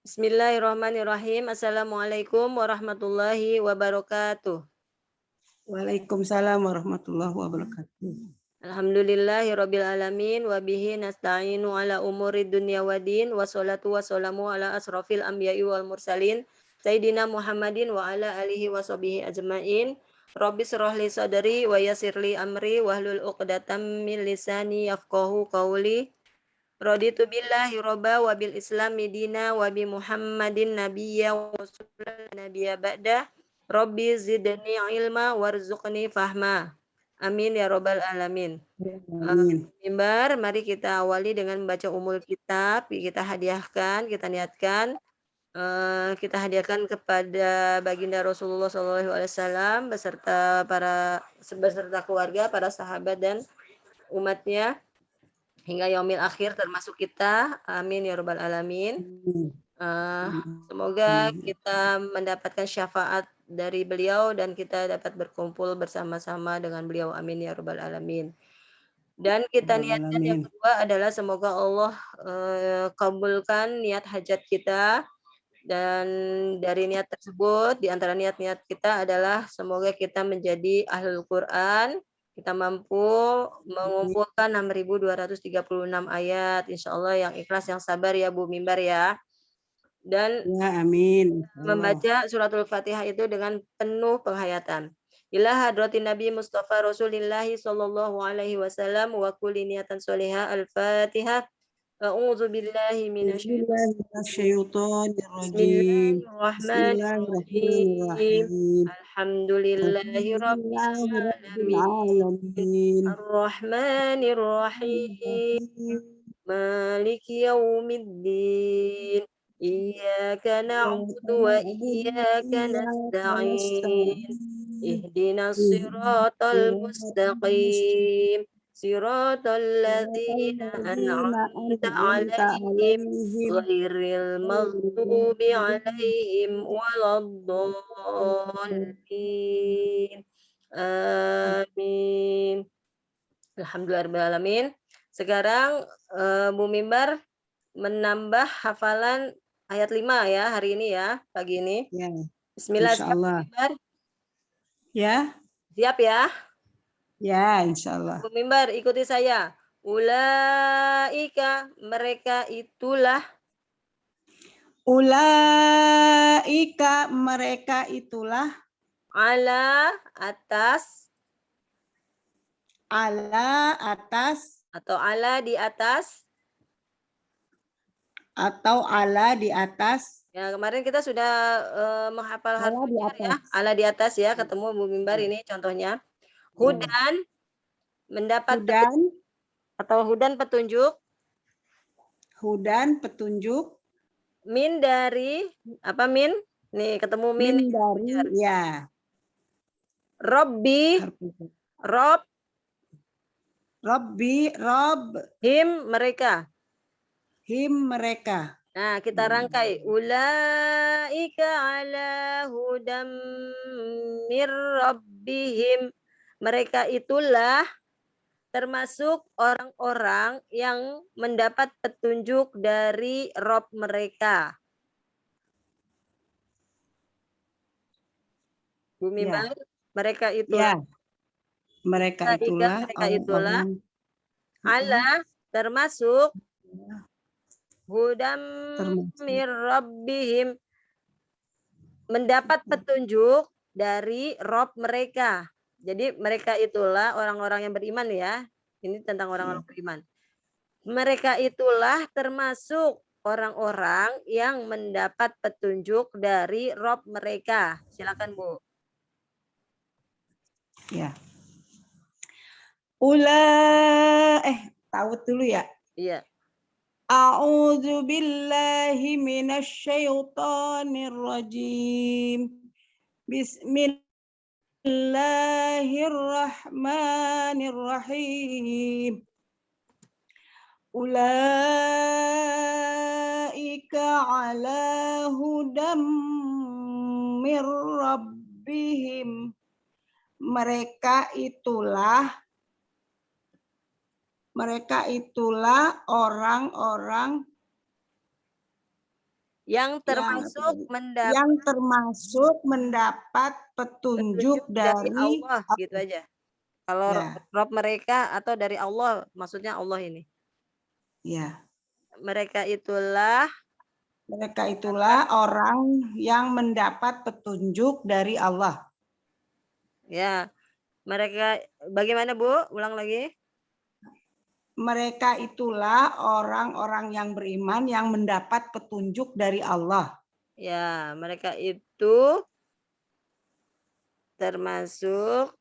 Bismillahirrahmanirrahim. Assalamualaikum warahmatullahi wabarakatuh. Waalaikumsalam warahmatullahi wabarakatuh. Alhamdulillahirabbil alamin wa bihi nasta'inu ala umuri dunya waddin wassalatu wassalamu ala asrofil anbiya'i wal mursalin Sayyidina Muhammadin wa ala alihi wa sahbihi ajmain. Rabbi shrah li sadri wa yassir li amri wahlul 'uqdatam min lisani yafqahu qawli. Raditu billahi robba wa bil islami dina wa bi Muhammadin nabiyya wa rasulan nabiyya ba'da. Rabbi zidni ilma warzuqni fahma. Amin ya robbal alamin. Amin. Mimbar, mari kita awali dengan membaca umul kitab. Kita hadiahkan, kita niatkan, kita hadiahkan kepada baginda Rasulullah SAW beserta keluarga, para sahabat dan umatnya hingga yaumil akhir termasuk kita. Amin ya robbal alamin. Semoga kita mendapatkan syafaat dari beliau dan kita dapat berkumpul bersama-sama dengan beliau. Amin ya robbal alamin. Dan kita niatkan yang kedua adalah semoga Allah kabulkan niat hajat kita. Dan dari niat tersebut, di antara niat-niat kita adalah semoga kita menjadi ahlul Quran. Kita mampu mengumpulkan 6.236 ayat. Insya Allah yang ikhlas, yang sabar ya Bu Mimbar ya. Dan Ya, amin. membaca suratul Fatihah itu dengan penuh penghayatan. Ila hadratin Nabi Mustafa Rasulillahi sallallahu alaihi wasallam wa kulli niatan sholihah al-Fatihah. A'udzu billahi Bismillahirrahmanirrahim. Bismillahirrahmanirrahim. Bismillahirrahmanirrahim. Alhamdulillahi rabbil Alhamdulillahirabbil alamin. alamin. Ar-Rahmanir-Rahim. Maliki yaumiddin. Iyyaka na'budu wa iyyaka nasta'in. Ihdinas siratal mustaqim. Siratal ladzina an'amta 'alaihim ghairil maghdubi 'alaihim waladdallin. Amin. Alhamdulillahirabbil alamin. Sekarang Bu Mimbar menambah hafalan ayat 5 ya hari ini ya, pagi ini. Ya, Bismillah, siap Bu insyaallah. Mimbar? Ya, Siap ya? ya, insyaallah. Bu Mimbar ikuti saya. Ulaika, mereka itulah. Ulaika, mereka itulah. Ala, atas. Ala, atas. Atau ala, di atas. Atau ala, di atas. Ya, kemarin kita sudah menghafal Ala harful di jar ya. atas. Ala di atas ya, ketemu Bu Mimbar ini contohnya. Hudan, mendapat Hudan, atau hudan petunjuk. hudan, petunjuk. Min dari, apa min? Nih, ketemu min. Min dari, ya. Robbi, Rob. Robbi, Rob. Him, mereka. Him, mereka. Nah, kita rangkai. Ulaika ala hudam mir rabbihim. Mereka itulah termasuk orang-orang yang mendapat petunjuk dari Rob mereka. Bu Mimbar, Ya. mereka itulah. Ya. Mereka itulah orang-orang ala termasuk hudam mir rabbihim, mendapat petunjuk dari Rob mereka. Jadi mereka itulah orang-orang yang beriman ya. Ini tentang orang-orang beriman. Mereka itulah termasuk orang-orang yang mendapat petunjuk dari Rob mereka. Silakan Bu. Ya. Tahu dulu ya. Iya. A'udzu billahi minasy syaithanir rajim. Bismillahirrahmanirrahim. Ulaika ala hudam mir rabbihim. Mereka itulah orang-orang yang termasuk yang mendapat termasuk mendapat petunjuk petunjuk dari dari Allah, gitu aja. Kalau ya, Rob mereka atau dari Allah, maksudnya Allah ini. ya. Mereka Mereka itulah orang yang mendapat petunjuk dari Allah. ya, mereka bagaimana Bu? Ulang lagi. Mereka itulah orang-orang yang beriman yang mendapat petunjuk dari Allah. Ya, mereka itu termasuk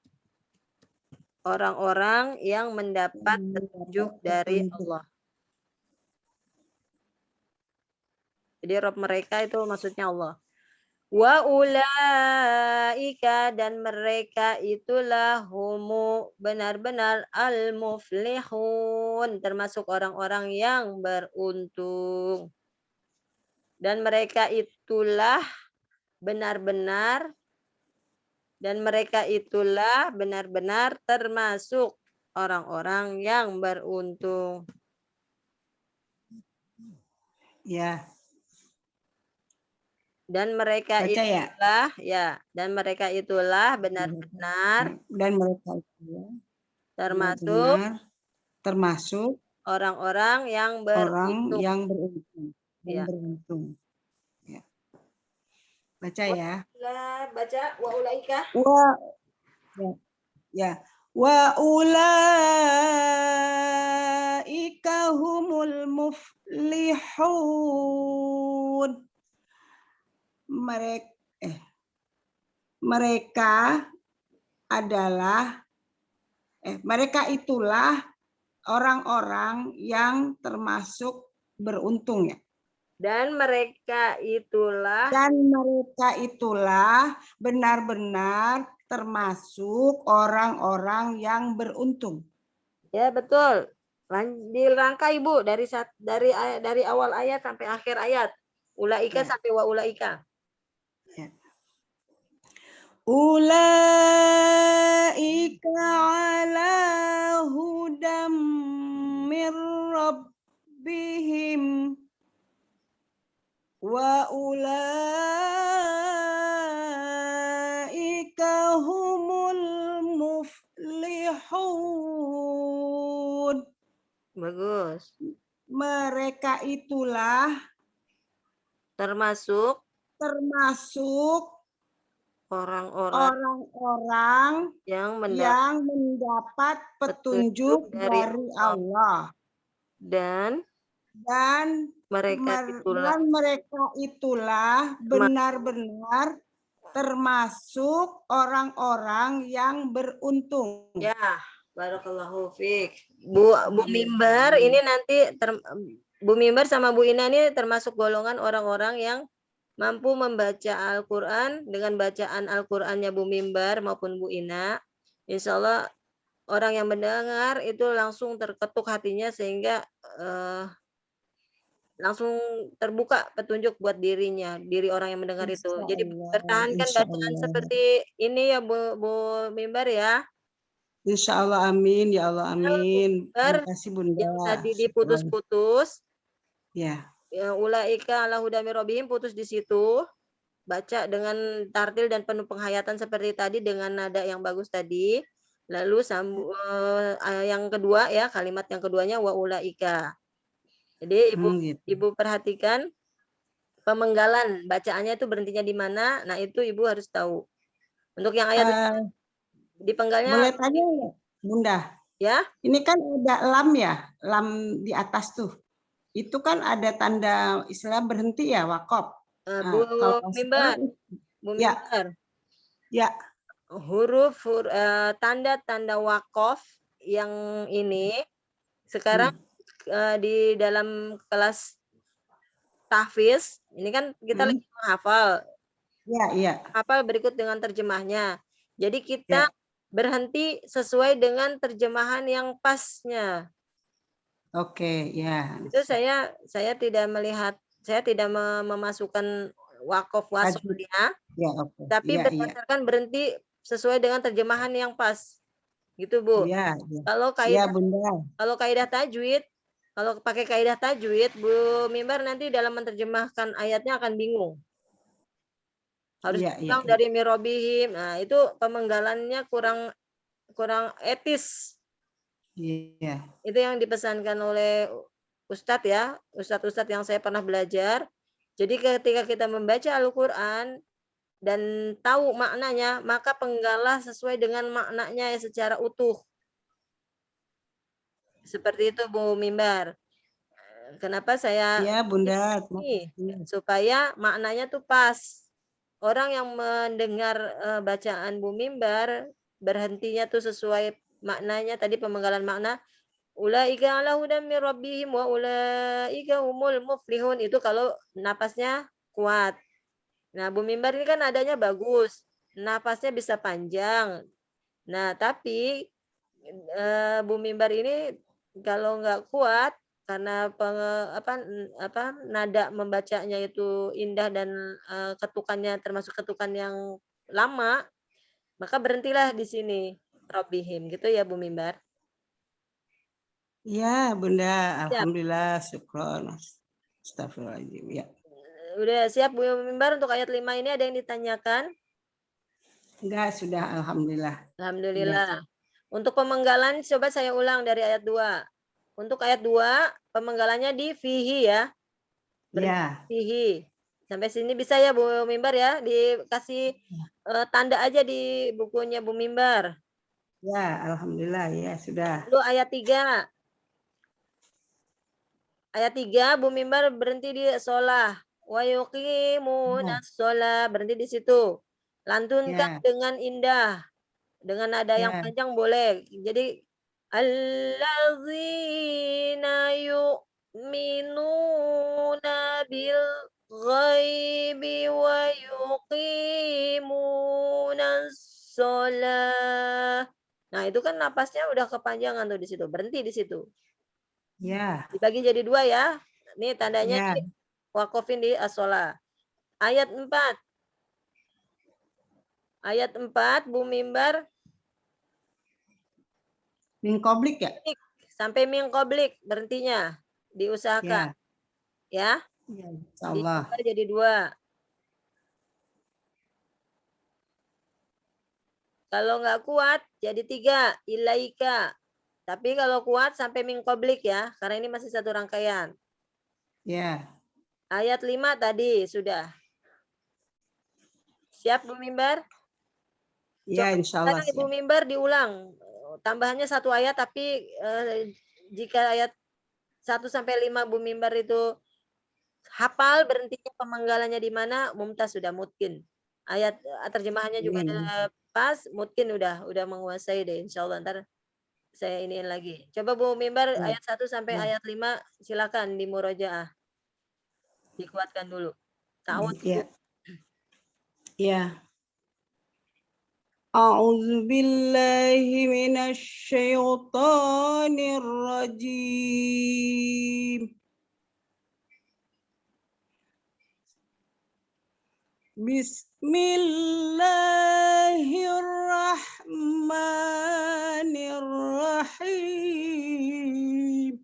orang-orang yang mendapat petunjuk dari Allah. Jadi Rob mereka itu maksudnya Allah. Wa ulaika dan mereka itulah humu benar-benar al-muflihun, termasuk orang-orang yang beruntung. Dan mereka itulah benar-benar benar-benar termasuk orang-orang yang beruntung. Ya, Dan mereka baca ya. dan mereka itulah benar-benar Dan mereka itu termasuk termasuk orang-orang yang orang beruntung. yang beruntung. Ya. Ya. Baca ya. Baca wa ulaika. Ya. Wa ulaika humul muflihun. Mereka itulah orang-orang yang termasuk beruntung ya. Dan mereka itulah benar-benar termasuk orang-orang yang beruntung. Ya, betul. Dirangkai Bu dari awal ayat sampai akhir ayat. Ulaika Ya. sampai wa ulaika. Ya. Ulaika ala hudam mir rabbihim wa ulaika humul muflihun. Bagus. Mereka itulah termasuk orang-orang yang mendapat petunjuk dari Allah. Dan mereka itulah benar-benar termasuk orang-orang yang beruntung. Ya, barakallahu fiik. Bu Mimbar ini nanti Bu Mimbar sama Bu Ina ini termasuk golongan orang-orang yang mampu membaca Al-Quran dengan bacaan Al-Qurannya Bu Mimbar maupun Bu Ina. Insya Allah orang yang mendengar itu langsung terketuk hatinya sehingga langsung terbuka petunjuk buat diri orang yang mendengar itu. Jadi pertahankan bacaan seperti ini ya Bu Mimbar ya. Insya Allah, amin ya Allah, amin. Terima kasih Bunda. Yang tadi diputus-putus. Ya. Ulaika ala hudami robihim, putus di situ. Baca dengan tartil dan penuh penghayatan seperti tadi dengan nada yang bagus tadi. Lalu yang kedua ya, kalimat yang keduanya wa ulaika. Jadi Ibu perhatikan pemenggalan bacaannya itu berhentinya di mana. Nah, itu Ibu harus tahu. Untuk yang ayat dipenggalnya. Boleh tanya ya, Bunda? Ya. Ini kan ada lam ya, lam di atas tuh. Itu kan ada tanda istilah berhenti ya, wakaf. Bu Mimbar. Ya. Huruf tanda-tanda wakaf yang ini sekarang di dalam kelas tahfiz ini kan kita lagi menghafal. Iya. Hafal berikut dengan terjemahnya. Jadi kita berhenti sesuai dengan terjemahan yang pasnya. Oke, ya. Itu saya tidak melihat, saya tidak memasukkan wakaf wasolnya, tapi berdasarkan berhenti sesuai dengan terjemahan yang pas. Gitu Bu. Iya. Kalau kaidah tajwid Kalau pakai kaidah tajwid, Bu Mimbar nanti dalam menerjemahkan ayatnya akan bingung. Harus Iya, iya, diulang iya. dari mirobihim. Nah, itu pemenggalannya kurang etis. Iya. Itu yang dipesankan oleh ustadz ya, ustadz-ustadz yang saya pernah belajar. Jadi ketika kita membaca Al-Qur'an dan tahu maknanya, maka penggalah sesuai dengan maknanya secara utuh. Seperti itu Bu Mimbar. Kenapa saya Iya, Bunda. ini supaya maknanya tuh pas. Orang yang mendengar bacaan Bu Mimbar berhentinya tuh sesuai maknanya tadi pemenggalan makna. Ulaika ala hudan min rabbihim wa ulaika humul muflihun. Itu kalau napasnya kuat. Nah, Bu Mimbar ini kan nadanya bagus. Napasnya bisa panjang. Nah, tapi Bu Mimbar ini kalau nggak kuat karena nada membacanya itu indah dan ketukannya termasuk ketukan yang lama, maka berhentilah di sini, Rabbihim gitu ya Bu Mimbar? Iya, Bunda. Siap. Alhamdulillah, syukron. Astagfirullahaladzim. Ya. Udah siap Bu Mimbar untuk ayat 5 ini ada yang ditanyakan? Enggak, sudah. Alhamdulillah. Sudah. Alhamdulillah. Untuk pemenggalan coba saya ulang dari ayat 2. Untuk ayat 2 pemenggalannya di fihi ya. Ya. Fihi. Sampai sini bisa ya Bu Mimbar ya? Dikasih tanda aja di bukunya Bu Mimbar. Ya, Alhamdulillah. Ya, sudah. Lalu ayat 3. Ayat 3 Bu Mimbar berhenti di sholah. Wa yuqimunas sholah. Berhenti di situ. Lantunkan Ya. dengan indah. Dengan nada yang Ya. panjang boleh. Jadi allazina yu'minuna bil ghaibi wa yuqimunas sholah. Nah, itu kan napasnya udah kepanjangan tuh di situ. Berhenti di situ. Ya. Dibagi jadi 2 ya. Nih tandanya Ya. di wakofin di as-sholah. Ayat 4. Ayat 4 Bu Mimbar Min qablik ya? sampai min qablik berhentinya. Diusahakan Ya. ya. Ya, insyaallah. Ditambah jadi 2. Kalau nggak kuat jadi 3. Ilaika. Tapi kalau kuat sampai min qablik ya. Karena ini masih satu rangkaian. Ya. Ayat 5 tadi sudah. Siap Bu Mimbar? Ya, Coba insyaallah sekarang Ibu siap. Mimbar diulang. Tambahannya 1 ayat tapi jika ayat 1 sampai 5 Bu Mimbar itu hafal berhentinya pemenggalannya di mana, mumtaz sudah mungkin. Ayat terjemahannya juga pas, mungkin udah menguasai deh insyaallah. Ntar saya iniin lagi. Coba Bu Mimbar Ya. ayat 1 sampai Ya. ayat 5 silakan di murojaah. Dikuatkan dulu. Ta'awudz Ibu. Ya. Ya. A'udzu billahi minasy syaithanir rajim. Bismillahirrahmanirrahim.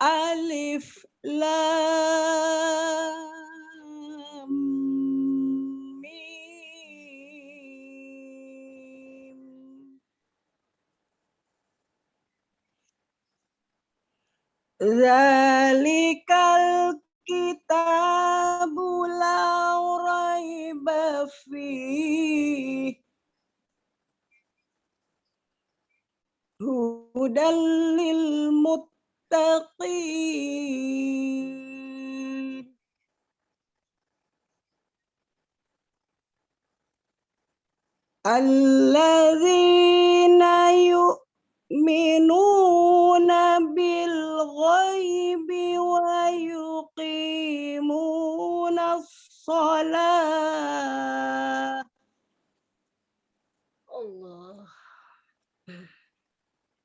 Alif Lam Mim. Zalikal kitabu la raiba fihi hudal lil muttaqin. Alladzina yu'minuna bil ghaibi wa yuqimuna shalah Allah.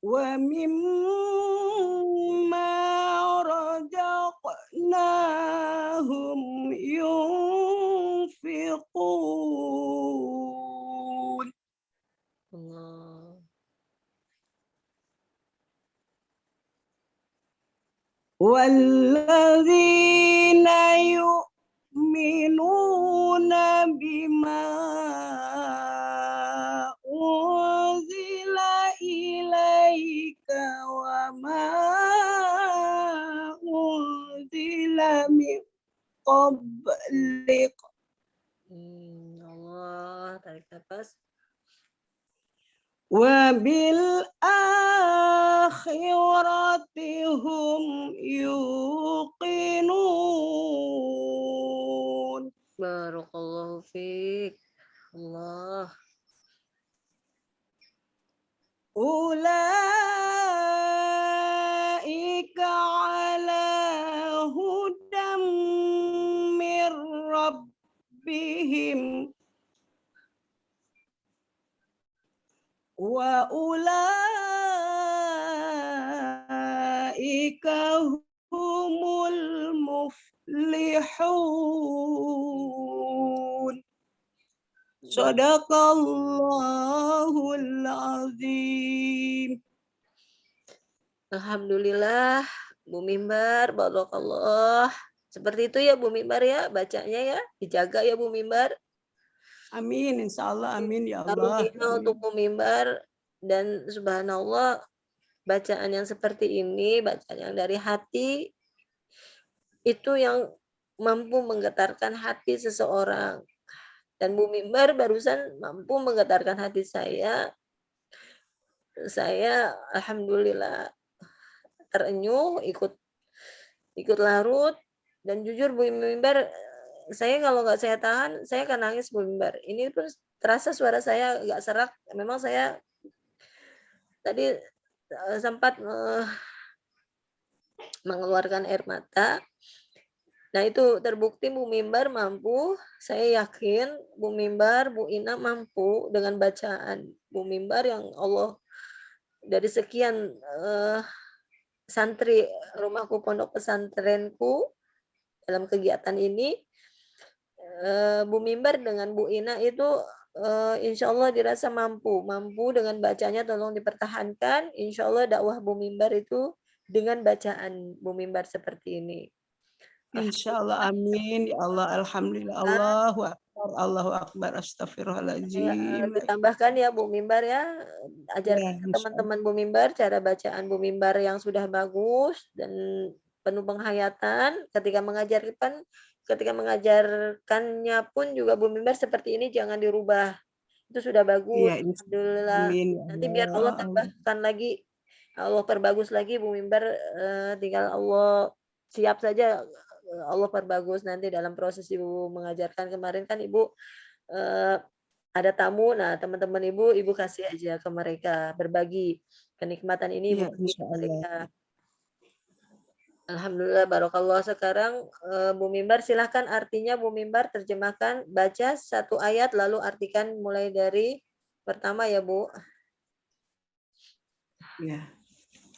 wa mimma razaqnahum yunfiqun. walladzina yu'minuna bima unzila ilaika wa ma unzila min qablik. Allah, tarik nafas. Wa bil akhirati hum yuqinun. Barakallahu fiik. Allah. Ulaika ala hudam mir rabbihim wa ulaika humul muflihun. Sadaqallahul azim. Alhamdulillah, Bu Mimbar, barakallah. Seperti itu ya Bu Mimbar ya, bacanya ya. Dijaga ya Bu Mimbar. Amin, insyaallah, amin ya Allah. Karunia untuk Bu Mimbar, dan subhanallah, bacaan yang seperti ini, bacaan yang dari hati, itu yang mampu menggetarkan hati seseorang. Dan Bu Mimbar barusan mampu menggetarkan hati saya. Saya alhamdulillah terenyuh, ikut larut, dan jujur Bu Mimbar, saya kalau nggak saya tahan, saya akan nangis Bu Mimbar. Ini pun terasa suara saya nggak serak. Memang saya tadi sempat mengeluarkan air mata. Nah itu terbukti Bu Mimbar mampu, saya yakin Bu Mimbar, Bu Ina mampu dengan bacaan Bu Mimbar yang Allah dari sekian santri rumahku pondok pesantrenku dalam kegiatan ini, Bu Mimbar dengan Bu Ina itu insya Allah dirasa mampu dengan bacanya, tolong dipertahankan. Insya Allah dakwah Bu Mimbar itu dengan bacaan Bu Mimbar seperti ini. Insyaallah, amin ya Allah, alhamdulillah, Allahu akbar, astagfirullahaladzim. Ditambahkan ya Bu Mimbar ya, ajarkan ke Ya, teman-teman Bu Mimbar cara bacaan Bu Mimbar yang sudah bagus dan penuh penghayatan. Ketika mengajarkannya pun juga Bu Mimbar seperti ini, jangan dirubah. Itu sudah bagus, iya, alhamdulillah. amin ya Nanti biar Allah Allah. tambahkan lagi, Allah perbagus lagi Bu Mimbar, tinggal Allah siap saja, Allah perbagus nanti dalam proses Ibu mengajarkan. Kemarin kan Ibu ada tamu, nah teman-teman Ibu kasih aja ke mereka, berbagi kenikmatan ini Ibu Iya, bagi ke insyaallah. mereka. Alhamdulillah, barakallah. Sekarang Bu Mimbar silahkan artinya Bu Mimbar terjemahkan, baca satu ayat lalu artikan mulai dari pertama ya Bu. Ya.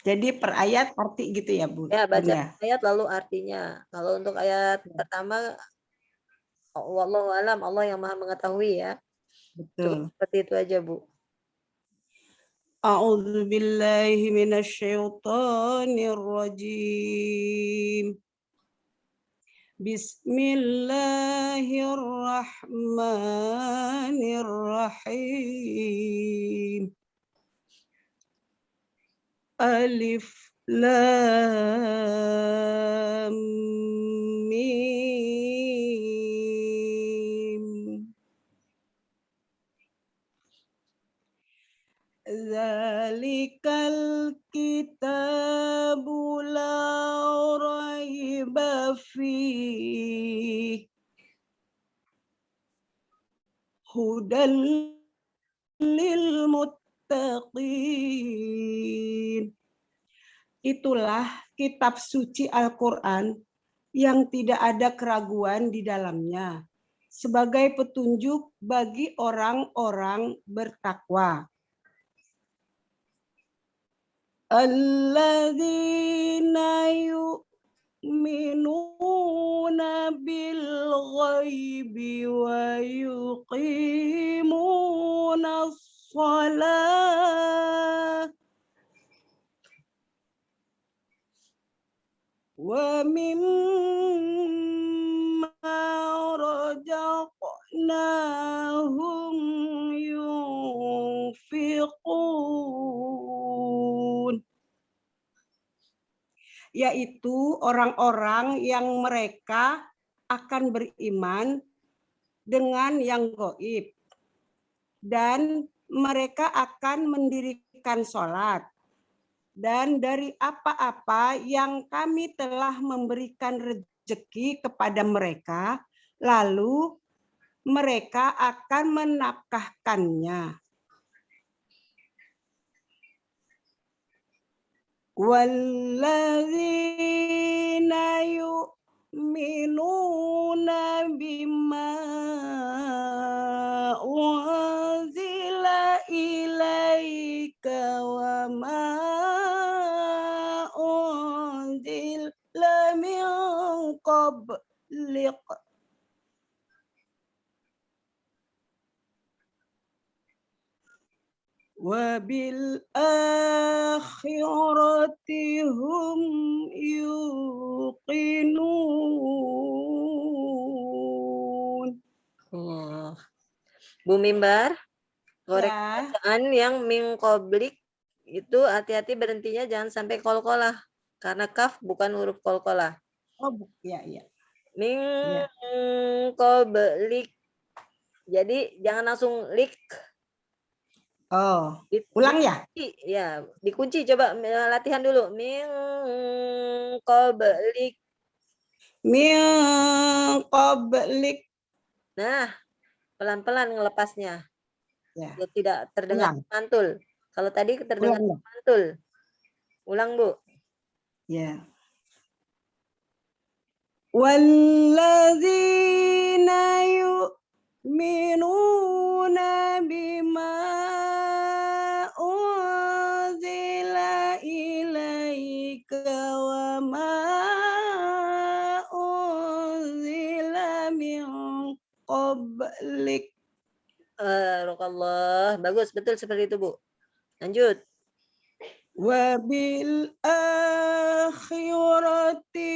Jadi per ayat arti gitu ya, Bu? Ya, baca Bunda? ayat lalu artinya. Kalau untuk ayat pertama, wallahu alam, Allah yang maha mengetahui ya. Cukup Betul. seperti itu aja Bu. A'udzu billahi minasyaitonir rajim. Bismillahirrahmanirrahim. Alif lam mim. Zalikal kitabu la raiba fihi hudan lil muttaqin. Itulah kitab suci Al-Quran yang tidak ada keraguan di dalamnya sebagai petunjuk bagi orang-orang bertakwa. Alladzina yu'minuna bil ghaibi wa yuqimuna shalah Wa mimma razaqnahum yunfiqun. Yaitu orang-orang yang mereka akan beriman dengan yang gaib dan mereka akan mendirikan sholat, dan dari apa-apa yang kami telah memberikan rezeki kepada mereka, lalu mereka akan menafkahkannya. Walladzina yu'minuna bima unzila ilaika wa ma unzila min qablik wa bil akhirati hum yuqinun. Oh. Bu Mimbar, korek Ya. bacaan yang min qablik itu hati-hati berhentinya jangan sampai qalqalah karena kaf bukan huruf qalqalah. Oh, ya, ya. Min Ya. qablik. Jadi jangan langsung lik. Oh, ulang ya? Ya, dikunci coba latihan dulu. Min qablik. Min qablik. Nah, pelan-pelan ngelepasnya. Ya. Biar tidak terdengar Ulang. mantul. Kalau tadi terdengar Ulang. mantul. Ulang, Bu. Ya. Walladzina yu'minuna bima unzila ilaika wa ma unzila min qablik. Barakallah. Bagus, betul seperti itu, Bu. Lanjut. Wa bil akhirati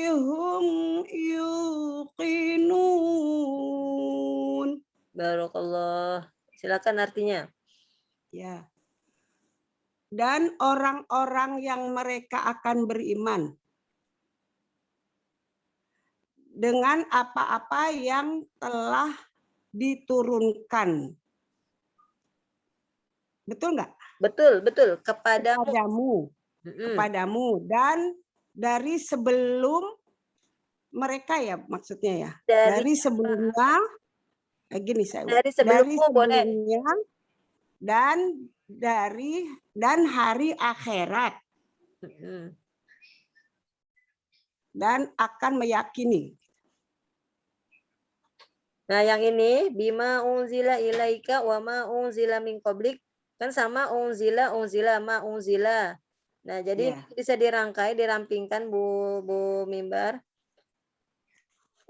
hum yuqinun. Barakallah. Silakan artinya. Ya. Dan orang-orang yang mereka akan beriman dengan apa-apa yang telah diturunkan. Betul nggak? Betul, betul. Kepadamu. Kepadamu. Dan dari sebelum mereka ya maksudnya ya. Dari sebelumnya, gini saya. Dari sebelumnya dan hari akhirat. Dan akan meyakini. Nah, yang ini bima unzila ilaika wa ma unzila min qablik kan sama unzila ma unzila. Nah, jadi bisa dirangkai, dirampingkan Bu Mimbar.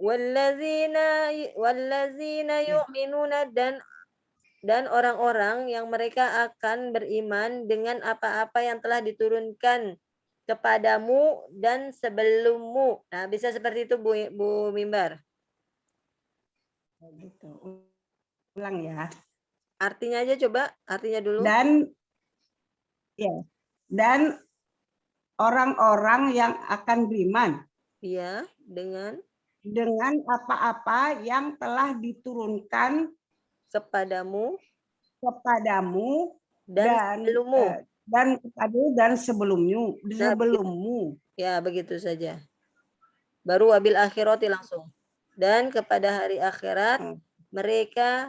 Wallazina yu'minuna dan orang-orang yang mereka akan beriman dengan apa-apa yang telah diturunkan kepadamu dan sebelummu. Nah, bisa seperti itu Bu Mimbar. Gitu. Ulang ya. Artinya aja coba, artinya dulu. Dan orang-orang yang akan beriman. Iya, dengan apa-apa yang telah diturunkan kepadamu dan sebelummu. Ya, begitu saja. Baru wabil akhirati langsung. Dan kepada hari akhirat mereka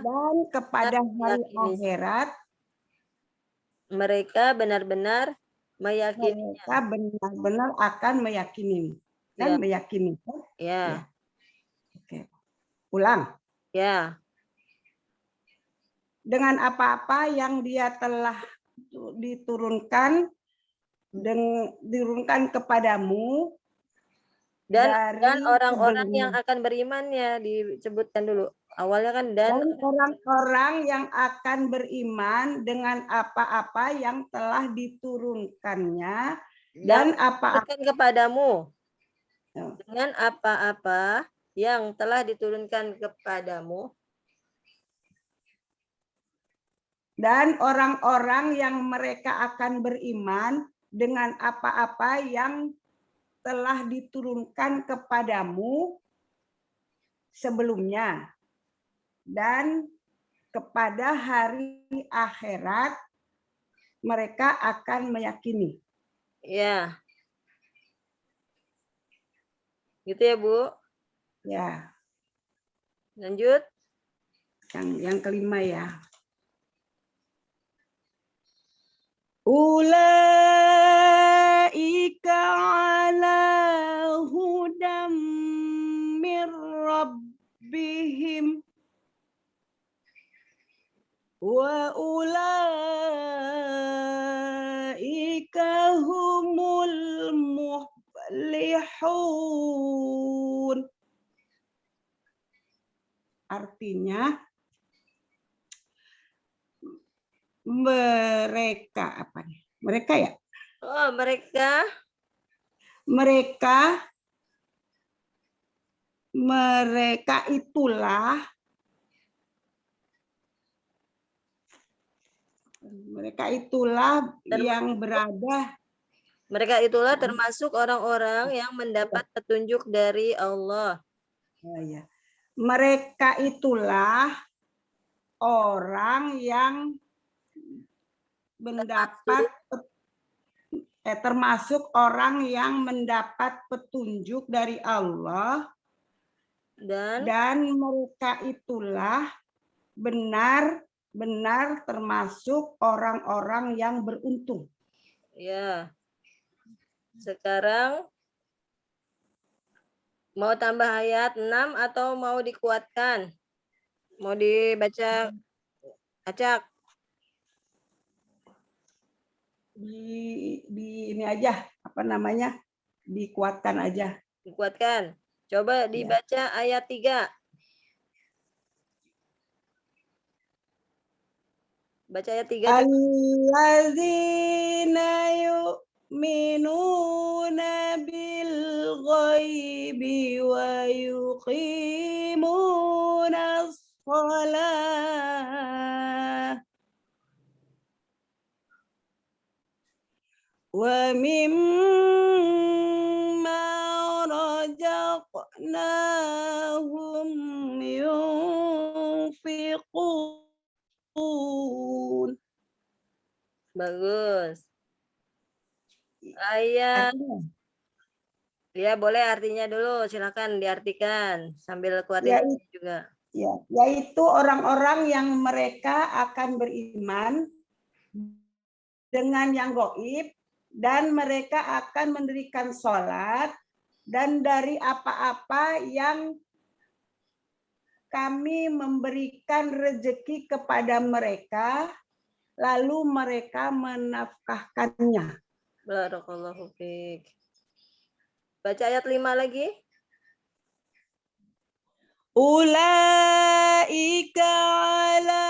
mereka benar-benar meyakini. Mereka benar-benar akan meyakini. Kan meyakini. Ya. Oke. Ulang. Ya. Dengan apa-apa yang dia telah diturunkan kepadamu dan orang-orang yang akan beriman ya disebutkan dulu. Awalnya kan dan orang-orang yang akan beriman dengan apa-apa yang telah diturunkannya dan apa-apa kepadamu. dengan apa-apa yang telah diturunkan kepadamu dan orang-orang yang mereka akan beriman dengan apa-apa yang telah diturunkan kepadamu sebelumnya, dan kepada hari akhirat mereka akan meyakini. ya, gitu ya Bu. Ya, Lanjut. yang kelima ya. Ulaika ala hudam mir rabbihim wa ulaika humul muflihun. Artinya mereka apa nih? Mereka ya? Oh, mereka itulah yang berada. Mereka itulah termasuk orang-orang yang mendapat petunjuk dari Allah. Oh, ya. Mereka itulah orang yang termasuk orang yang mendapat petunjuk dari Allah, dan mereka itulah benar-benar termasuk orang-orang yang beruntung. Ya. Sekarang mau tambah ayat 6 atau mau dikuatkan? Mau dibaca acak? Di ini aja, apa namanya? Dikuatkan aja. Dikuatkan. Coba dibaca ayat 3. Baca ayat 3. Alladzina yu'minuna bil ghaibi wa yuqimuna shalah wa mimma razaqnahum yunfiqun. Bagus. Ayat. Ya, boleh artinya dulu. Silakan diartikan sambil kuatin juga. Ya, yaitu orang-orang yang mereka akan beriman dengan yang gaib, dan mereka akan mendirikan sholat, dan dari apa-apa yang kami memberikan rezeki kepada mereka, lalu mereka menafkahkannya. Barakallahu fiik. Baca ayat 5 lagi. Ulaika ala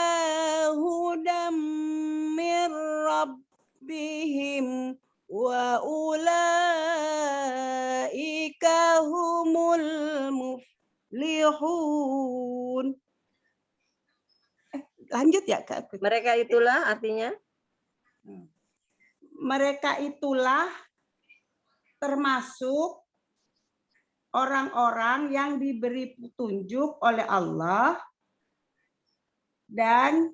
hudam mir rabbihim wa ulaika humul muflihun. Lanjut ya Kak. Mereka itulah artinya. Mereka itulah termasuk orang-orang yang diberi petunjuk oleh Allah, dan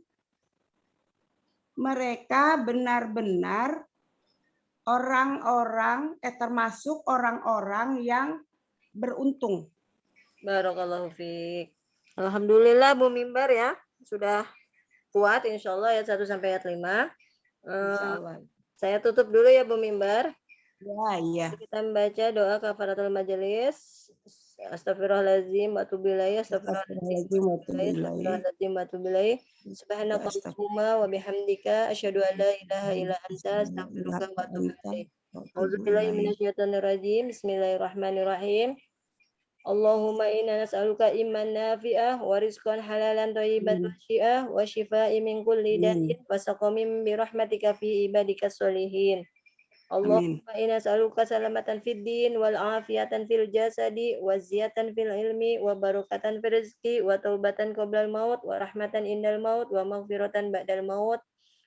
mereka benar-benar orang-orang termasuk orang-orang yang beruntung. Barakallahu fiik. Alhamdulillah Bu Mimbar ya, sudah kuat insyaallah ayat 1 sampai ayat 5. Saya tutup dulu ya Bu Mimbar. Ya, iya. Kita membaca doa kafaratul majelis. Astagfirullahaladzim wa atubu ilaih. Astagfirullahaladzim wa atubu ilaih. Subhanakallahumma wa bihamdika asyhadu an la ilaha illa anta astaghfiruka wa atubu ilaih. A'udzubillahi minasyaitonir rajim. Bismillahirrahmanirrahim. Allahumma inna nas'aluka iman nafi'ah wa rizqan halalan thayyiban wa syi'ah wa shifaa'i min kulli da'in wa saqamin bi rahmatika fi ibadika sholihin. Amin. Allahumma inna nas'aluka salamatan fid din wal afiyatan fil jasadi wa ziyatan fil ilmi wa barakatan fil rizqi wa taubatan qoblal maut wa rahmatan indal maut wa maghfiratan ba'dal maut.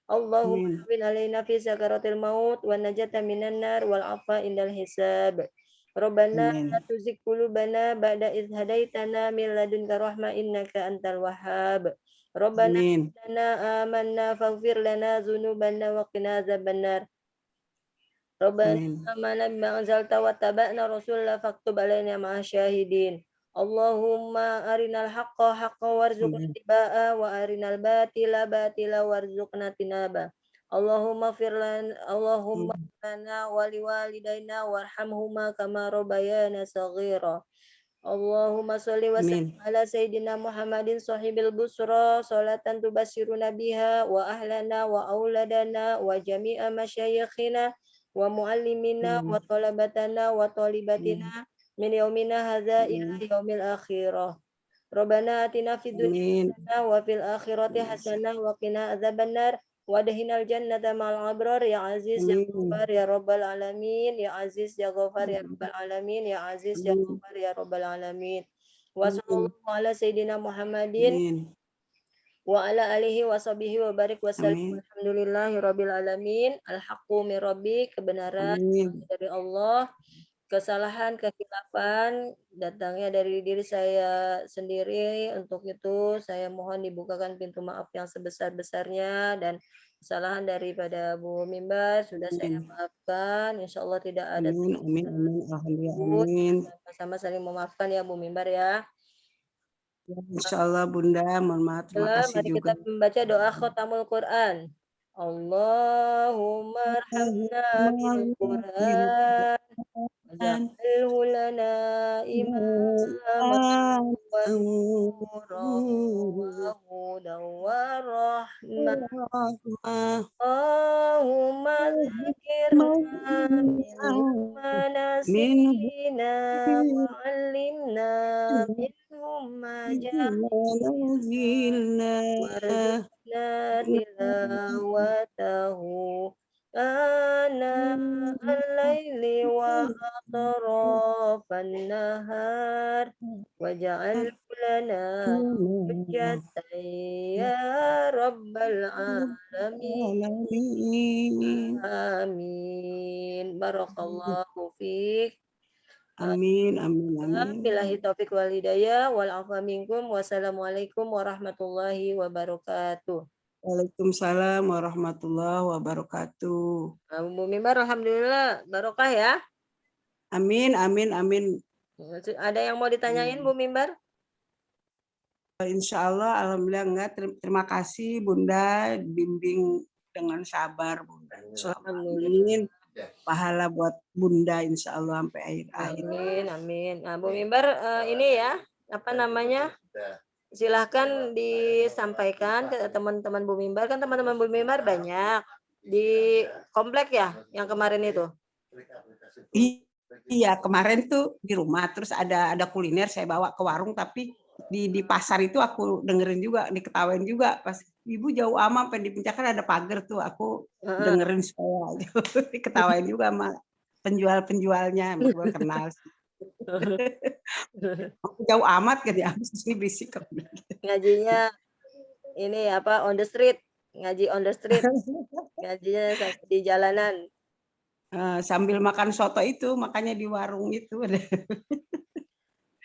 Allahumma Amin. hawwin alaina fi sakaratil maut wa najata minan nar wal afa indal hisab. Rabbana la Amin. tuzigh qulubana ba'da idh hadaitana min ladunka rahmah innaka antal wahhab. Rabbana Amin. lana amanna faghfir lana dzunubana wa qina adzabannar. Rabbana Amin. amanna bima anzalta wa taba'na rasulaka faktub alaina ma'asy syahidin. Allahumma arinal haqqa haqqan warzuqna Amin. tibaa wa arinal batila batila warzuqna tinaba. Allahumma lana wa liwalidayna warhamhuma kama rabbayana saghira. Allahumma sholli wa sallim Amin. ala sayyidina Muhammadin sahibil busra salatan tubassiruna biha wa ahlana wa auladana wa jami'a masyayikhina wa muallimina wa talabatana wa talibatina min yaumina hadza ila yaumil akhirah. Rabbana atina fid dunya Amin. hasanah wa fil akhirati hasanah wa qina adzabannar wa adkhilnal jannata ma'al abrar ya aziz ya Amin. ghafar ya rabbal alamin ya aziz ya ghafar ya rabbal alamin ya aziz ya Amin. ghafar ya rabbal alamin. Wa Amin. sallallahu ala sayyidina Muhammadin Amin. wa ala alihi wa sahbihi wa barik wa sallam. Amin. Alhamdulillahi rabbil alamin. Al-haqqu min rabbi, kebenaran Amin. dari Allah. Kesalahan, kekhilafan datangnya dari diri saya sendiri. Untuk itu saya mohon dibukakan pintu maaf yang sebesar-besarnya, dan kesalahan daripada Bu Mimbar sudah saya Amin. maafkan. Insya Allah tidak ada Amin. Amin. Amin. Alhamdulillah. tersebut. Amin. Sama-sama saling memaafkan ya Bu Mimbar ya. Ya, insya Allah Bunda, mohon maaf. Terima Baiklah, kasih mari juga. kita membaca doa khotamul Quran. Allahumma arhamna bil Quran waj'alhu lana imaman wa nuran wa hudan wa rahmah. Allahumma dzakirna minhumma nasina wa 'allimna minhum ma warzuqna tilawatahu ana al-laili wa atrafan nahar waj'alhu lana hujjatan ya rabbal alamin. Amin. Barakallahu fiik. Amin. Amin. Amin. Billahi taufik wal hidayah wal afwa minkum. Wassalamualaikum warahmatullahi wabarakatuh. Waalaikumsalam warahmatullahi wabarakatuh. Bu Mimbar, alhamdulillah barokah ya. Amin. Amin. Amin. Ada yang mau ditanyain Bu Mimbar? Insya Allah, alhamdulillah enggak. Terima kasih Bunda, bimbing dengan sabar Bunda. Amin. Pahala buat Bunda Insya Allah sampai akhir. Amin, amin. Nah, Bu Mimbar, ini ya, apa namanya? Silahkan disampaikan ke teman-teman Bu Mimbar. Kan teman-teman Bu Mimbar banyak di komplek ya, yang kemarin itu. Iya, kemarin tuh di rumah, terus ada kuliner saya bawa ke warung, tapi di pasar itu aku dengerin juga, diketawain juga pas ibu jauh ama sampai di puncak kan ada pagar tuh, aku dengerin supaya diketawain juga sama penjual-penjualnya, sama gue kenal sih. Aku jauh amat gitu ya, habis ini berisik. Ngajinya ini apa, on the street, ngaji on the street, ngajinya di jalanan. Sambil makan soto itu, makanya di warung itu.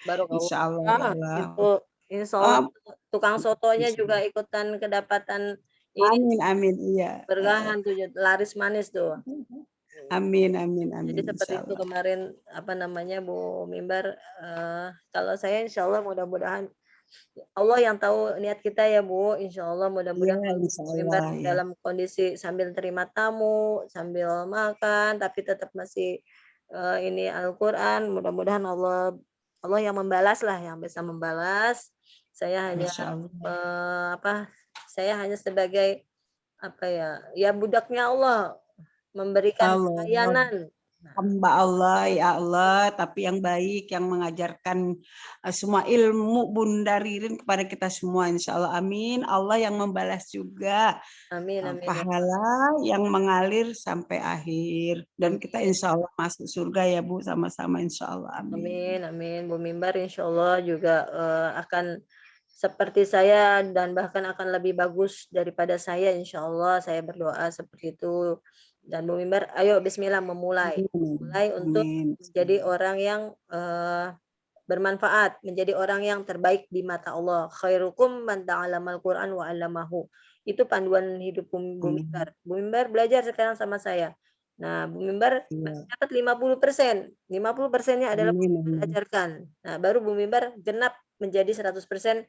Baru Insya Allah. itu insya Allah tukang sotonya juga ikutan kedapatan ini. Amin, amin, iya. Bergahan tuh, laris manis tuh. Amin, amin, amin. Jadi seperti itu kemarin apa namanya Bu Mimbar. Kalau saya insya Allah mudah-mudahan Allah yang tahu niat kita ya Bu. Insya Allah mudah-mudahan Bu Mimbar dalam kondisi sambil terima tamu, sambil makan, tapi tetap masih ini Al-Quran. Mudah-mudahan Allah yang membalas lah, yang bisa membalas. Saya hanya saya hanya sebagai apa ya budaknya Allah, memberikan pelayanan hamba Allah, ya Allah, tapi yang baik, yang mengajarkan semua ilmu Bunda Ririn kepada kita semua, insya Allah, amin. Allah yang membalas juga Amin, amin ya. pahala yang mengalir sampai akhir. Dan kita Amin. insya Allah masuk surga ya Bu, sama-sama insya Allah, amin. Amin, amin. Bu Mimbar insya Allah juga akan seperti saya dan bahkan akan lebih bagus daripada saya insya Allah. Saya berdoa seperti itu. Dan Bu Mimbar, ayo Bismillah memulai. Mulai untuk Amin. menjadi orang yang bermanfaat, menjadi orang yang terbaik di mata Allah. Khairukum man ta'allamal Qur'an wa 'allamahu. Itu panduan hidup Bu Amin. Mimbar. Bu Mimbar belajar sekarang sama saya. Nah, Bu Mimbar masih Iya. dapat 50%. 50%-nya adalah Bu Amin, Mimbar amin. ajarkan. Nah, baru Bu Mimbar genap menjadi 100%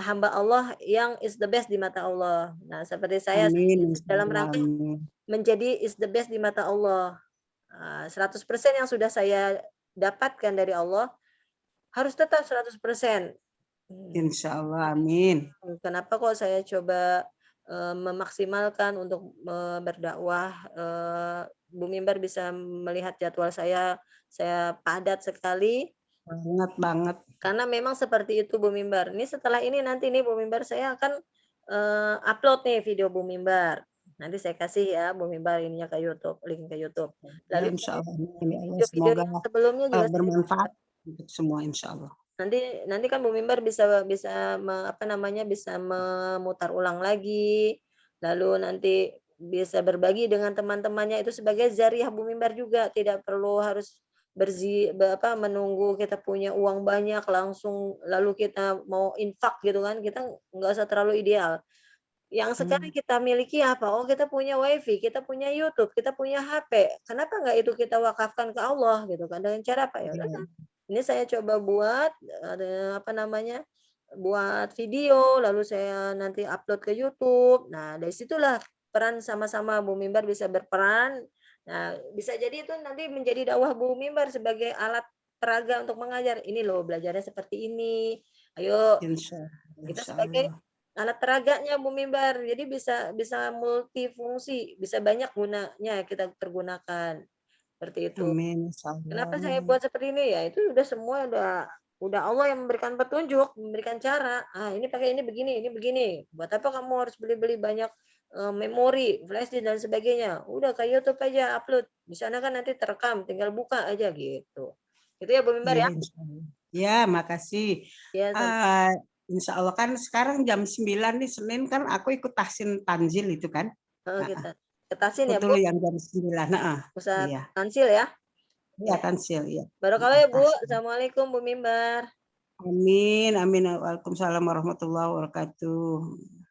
hamba Allah yang is the best di mata Allah. Nah, seperti saya Amin, insya dalam Allah, rangka amin. menjadi is the best di mata Allah. 100% yang sudah saya dapatkan dari Allah harus tetap 100%. Insya Allah, amin. Kenapa kok saya coba, memaksimalkan untuk, berdakwah, Bu Mimbar bisa melihat jadwal saya padat sekali, Banget banget. karena memang seperti itu Bu Mimbar. Ini setelah ini nanti nih Bu Mimbar saya akan, upload nih video Bu Mimbar. Nanti saya kasih ya Bu Mimbar ininya ke YouTube, link ke YouTube. Ya, Lalu insya Allah, amin. Ya Allah, video-video semoga yang sebelumnya juga saya bermanfaat untuk semua, insya Allah. nanti nanti kan Bu Mimbar bisa bisa apa namanya, bisa memutar ulang lagi, lalu nanti bisa berbagi dengan teman-temannya itu sebagai zariah Bu Mimbar juga, tidak perlu harus menunggu kita punya uang banyak langsung lalu kita mau infak gitu kan, kita nggak usah terlalu ideal. Yang sekarang Hmm. kita miliki apa? Oh, kita punya WiFi, kita punya YouTube, kita punya HP, kenapa nggak itu kita wakafkan ke Allah gitu kan, dengan cara apa? Ya udah, Iya. ini saya coba buat, apa namanya, buat video, lalu saya nanti upload ke YouTube. Nah, dari situlah peran sama-sama Bu Mimbar bisa berperan. Nah, bisa jadi itu nanti menjadi dakwah Bu Mimbar sebagai alat peraga untuk mengajar. Ini loh belajarnya seperti ini. Ayo Insya kita insya sebagai Allah. alat peraganya Bu Mimbar. Jadi bisa bisa multifungsi, bisa banyak gunanya kita pergunakan. Seperti itu. Amin, insya Allah, Kenapa saya amin. buat seperti ini, ya itu udah semua udah Allah yang memberikan petunjuk, memberikan cara, "Ah, ini pakai ini begini. Buat apa kamu harus beli-beli banyak, memori, flash disk dan sebagainya. Udah ke YouTube aja upload, di sana kan nanti terekam, tinggal buka aja," gitu. Itu ya Bu Mimbar Iya, ya? insya Allah. Ya, makasih. Ya sama Ah, insya Allah kan sekarang jam 9 nih, Senin kan aku ikut tahsin Tanzil itu kan. heeh, Nah, kita ketasin ya betul Bu, yang jam 9. Nah, Ustaz iya. Tansil ya? Iya, Ya. Tanzil, iya. Barokah ya Bu, Tahsin. Assalamualaikum Bu Mimbar. Amin, amin. Waalaikumsalam warahmatullahi wabarakatuh.